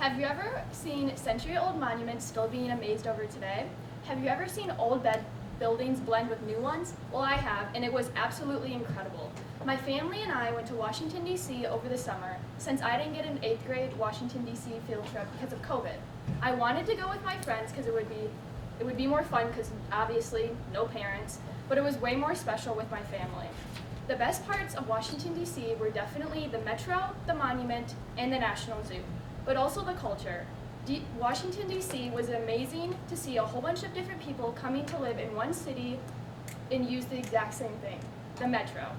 Have you ever seen century-old monuments still being amazed over today? Have you ever seen old buildings blend with new ones? Well, I have, and it was absolutely incredible. My family and I went to Washington, D.C. over the summer, since I didn't get an 8th grade Washington, D.C. field trip because of COVID. I wanted to go with my friends because it would be more fun because obviously no parents, but it was way more special with my family. The best parts of Washington, D.C. were definitely the Metro, the Monument, and the National Zoo, but also the culture. Washington, D.C. was amazing to see a whole bunch of different people coming to live in one city and use the exact same thing, the Metro.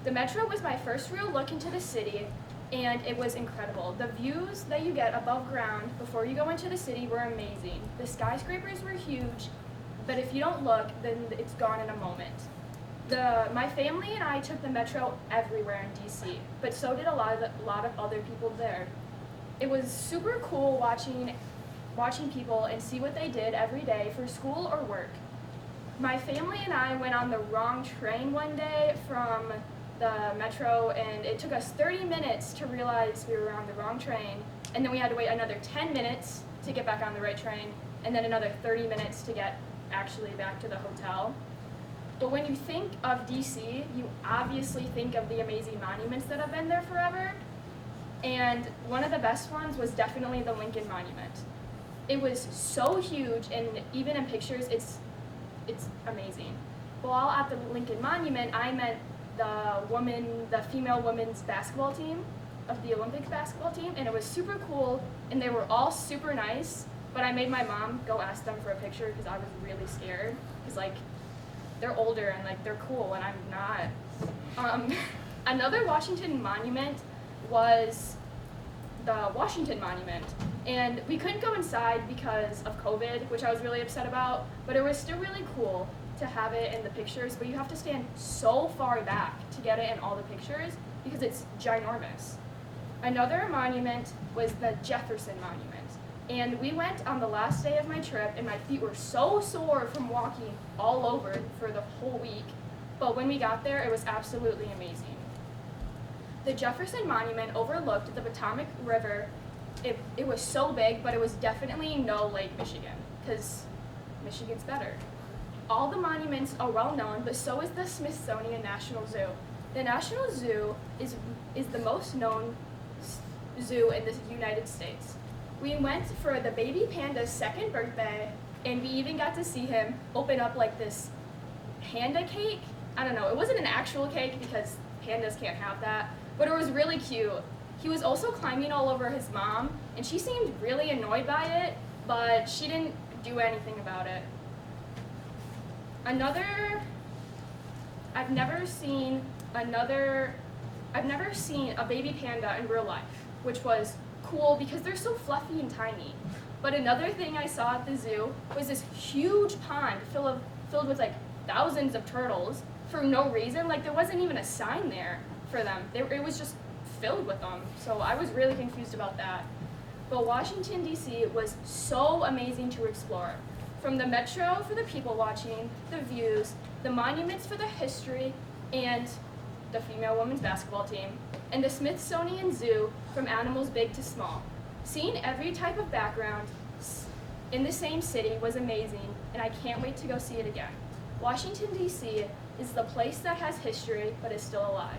The Metro was my first real look into the city, and it was incredible. The views that you get above ground before you go into the city were amazing. The skyscrapers were huge, but if you don't look, then it's gone in a moment. My family and I took the Metro everywhere in DC, but so did a lot of other people there. It was super cool watching people and see what they did every day for school or work. My family and I went on the wrong train one day from the Metro, and it took us 30 minutes to realize we were on the wrong train, and then we had to wait another 10 minutes to get back on the right train, and then another 30 minutes to get actually back to the hotel. But when you think of DC, you obviously think of the amazing monuments that have been there forever, and one of the best ones was definitely the Lincoln Monument. It was so huge, and even in pictures, it's amazing. While at the Lincoln Monument, I met the female women's basketball team of the Olympics basketball team, and it was super cool, and they were all super nice, but I made my mom go ask them for a picture because I was really scared, because they're older and they're cool, and I'm not. Another Washington monument was the Washington Monument, and we couldn't go inside because of COVID, which I was really upset about, but it was still really cool to have it in the pictures, but you have to stand so far back to get it in all the pictures because it's ginormous. Another monument was the Jefferson Monument, and we went on the last day of my trip, and my feet were so sore from walking all over for the whole week, but when we got there, it was absolutely amazing. The Jefferson Monument overlooked the Potomac River. It was so big, but it was definitely no Lake Michigan, because Michigan's better. All the monuments are well known, but so is the Smithsonian National Zoo. The National Zoo is the most known zoo in the United States. We went for the baby panda's 2nd birthday, and we even got to see him open up this panda cake. I don't know, it wasn't an actual cake because pandas can't have that, but it was really cute. He was also climbing all over his mom, and she seemed really annoyed by it, but she didn't do anything about it. I've never seen a baby panda in real life, which was cool because they're so fluffy and tiny. But another thing I saw at the zoo was this huge pond filled with thousands of turtles for no reason. There wasn't even a sign there for them. It was just filled with them. So I was really confused about that. But Washington, D.C. was so amazing to explore. From the Metro for the people watching, the views, the monuments for the history, and the female women's basketball team, and the Smithsonian Zoo from animals big to small. Seeing every type of background in the same city was amazing, and I can't wait to go see it again. Washington, D.C. is the place that has history but is still alive.